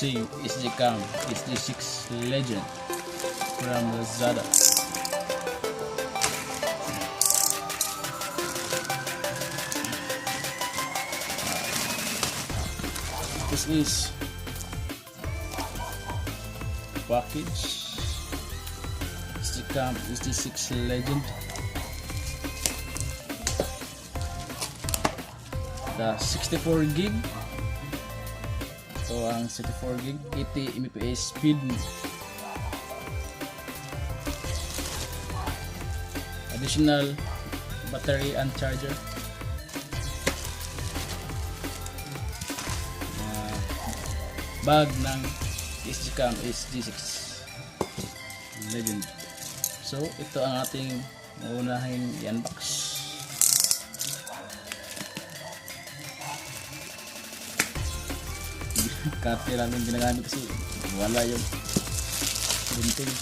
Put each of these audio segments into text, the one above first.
see SJCam SJ6 Legend from Lazada. This is package SJCam SJ6 Legend. The 64 gig. So ang 64 gig 80 Mbps speed. Additional battery and charger. Bag ng SJCam SJ6 Legend. So ito ang ating uunahin i-unbox. Karte lang yung ginagamit kasi wala yung gunting.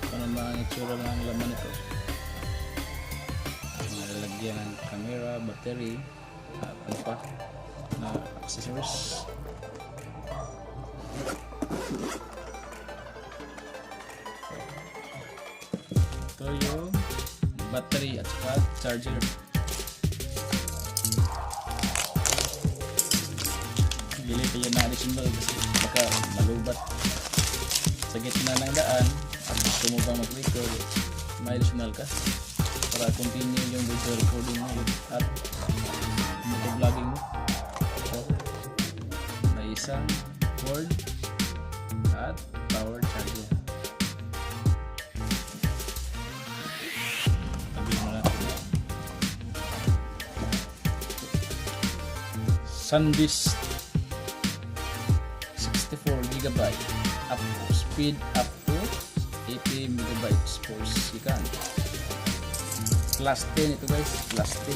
Ito ano mga itsura ng laman nito. Lalagyan ng camera, battery, ano pa na accessories. Ito yung battery at saka charger. Bili pa yun na additional kasi baka malubat sa gitna ng daan at gusto mo bang mag-record, may additional ka para continue yung video recording mo at vlogging mo. So, may isang cord at power charger. Sabihin mo natin SanDisk 64GB up to speed up to 80 megabytes per second. Class 10 ito guys, class 10.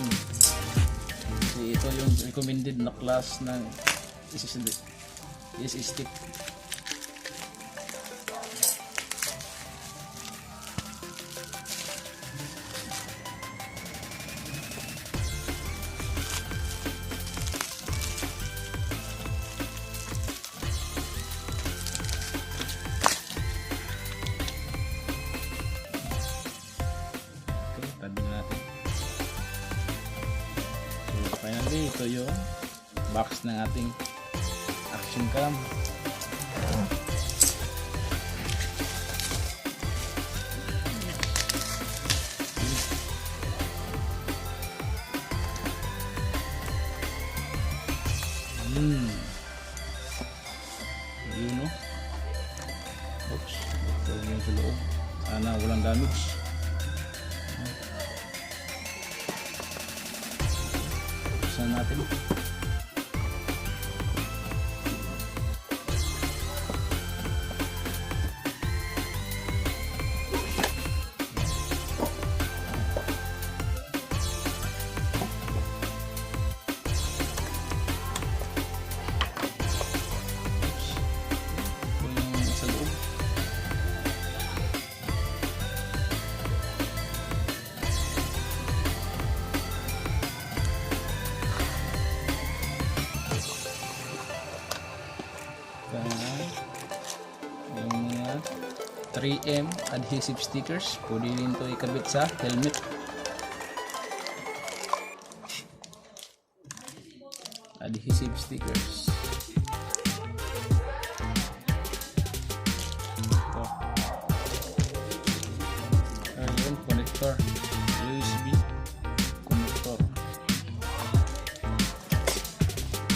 Kasi ito yung recommended na class ng SSD. Finally, ito yung box ng ating SJCam. Yun no? Oops, ito yung sa loob. Sana walang damage. Natin sa loob. Yung mga 3M adhesive stickers, pwede din ito ikabit sa helmet. Adhesive stickers. Ito. Ayun, connector. USB connector.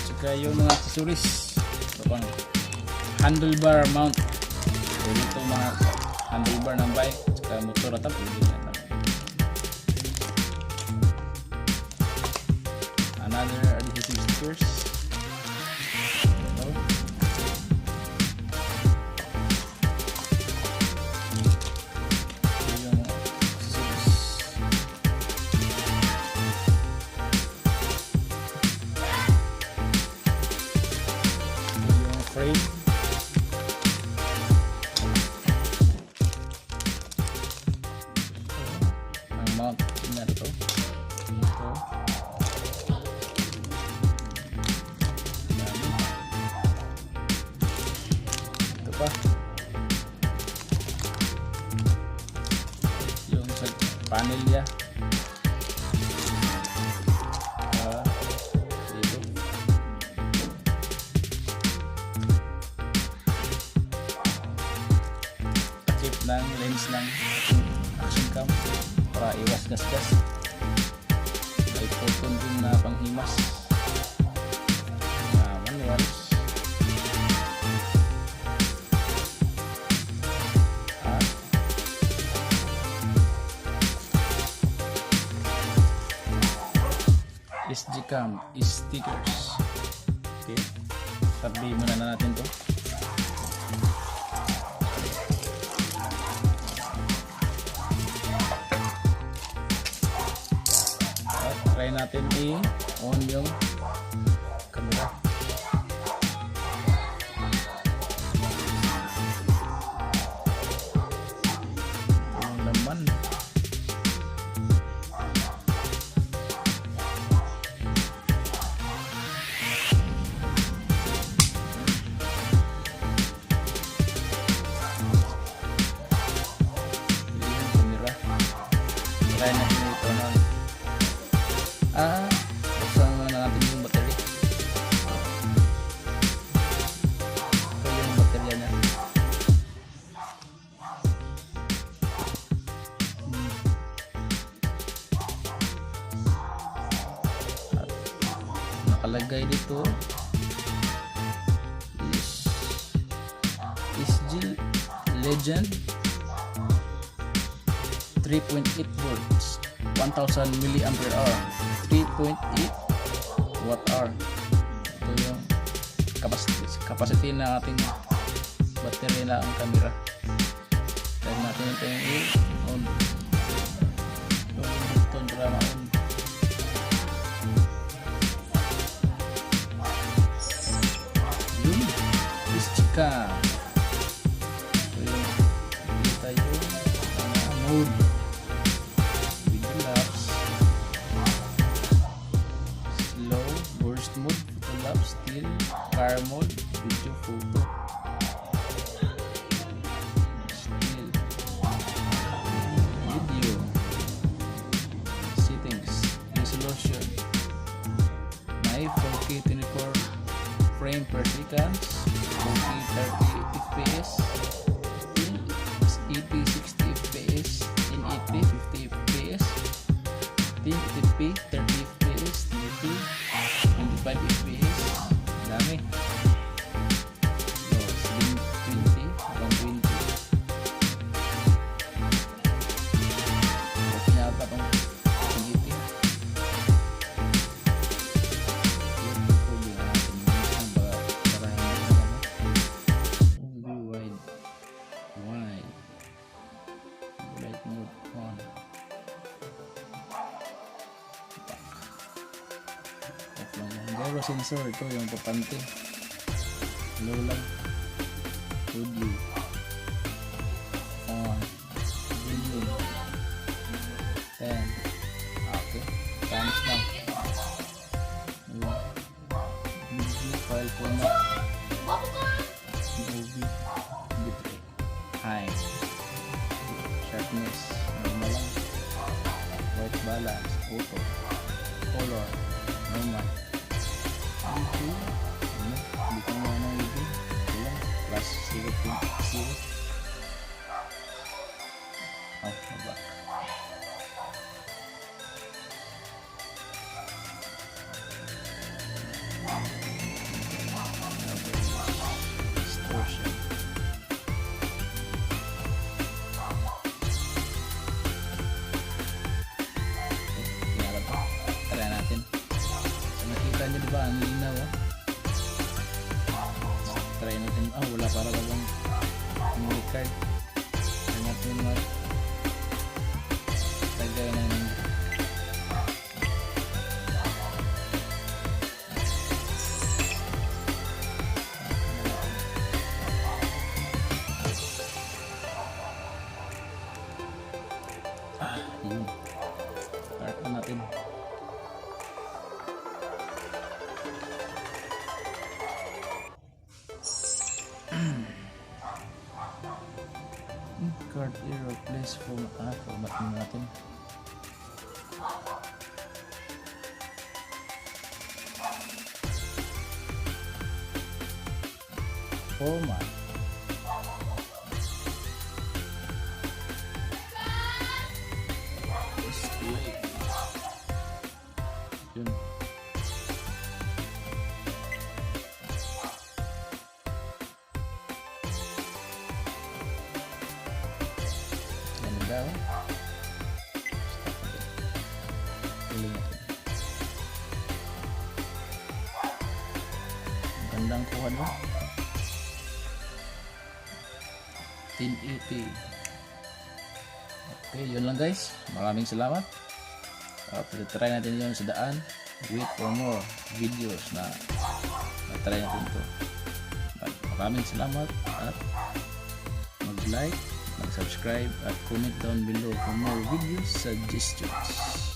Tsaka yung mga accessories. Ito pang handlebar mount. Pwede ito mga handlebar ng bike. Tsaka motor at pwede yan. Another adhesive stickers. Ito. Ito yung accessories. panel niya. Dito. Takip ng lens ng SJCam para iwas gasgas. May photon din na panghimas na manual. SJCam stickers. Okay, tabi muna na natin to. At try natin i-on yung camera. Yung laman. Try natin ito na. Buksan muna natin yung battery. Ito yung baterya niya. At nakalagay dito is SJ Legend 3.8 volts, 1000 milliampere hour, 3.8 watt hour. Ito yung capacity na ating battery na ang camera. Try natin ito yung i-on. Ito yung button para ma-on. Yun, SJCam. Ito yung kita yung mode. Slow, burst mode, photo lap, still, car mode, video, photo, still, video, settings, resolution, may 4K 24 frame per second, 4K 30 fps, 1080 60 fps, 1080 50 fps, 1080p 30 fps, 25 fps, dami. So, 720, 120. Okay na ata itong 1080. Pwede na natin yung para hindi wide light mode on. Gyro sensor, ito yung importante. Low lang. Audio. On. Video. 10. Okay. Times lang. Video file format. Movie. Bitrate. High. Sharpness. Normal lang. White balance. Photo. Color. Normal. Hindi ko mo na video. Plus 0.0. Baba. Distortion. Try natin. Nakita nyo diba ang linaw, try natin. Wala para walang memory card. Try natin tagay na ng yun. Start na natin. Card error, please format natin. format. Display. Yun. Yan daw. Gandang kuha no? 1080. Okay, yun lang guys. Maraming salamat. Try natin yun sa daan. Wait for more videos na try natin ito. Maraming salamat at mag-like, mag-subscribe at comment down below for more videos suggestions.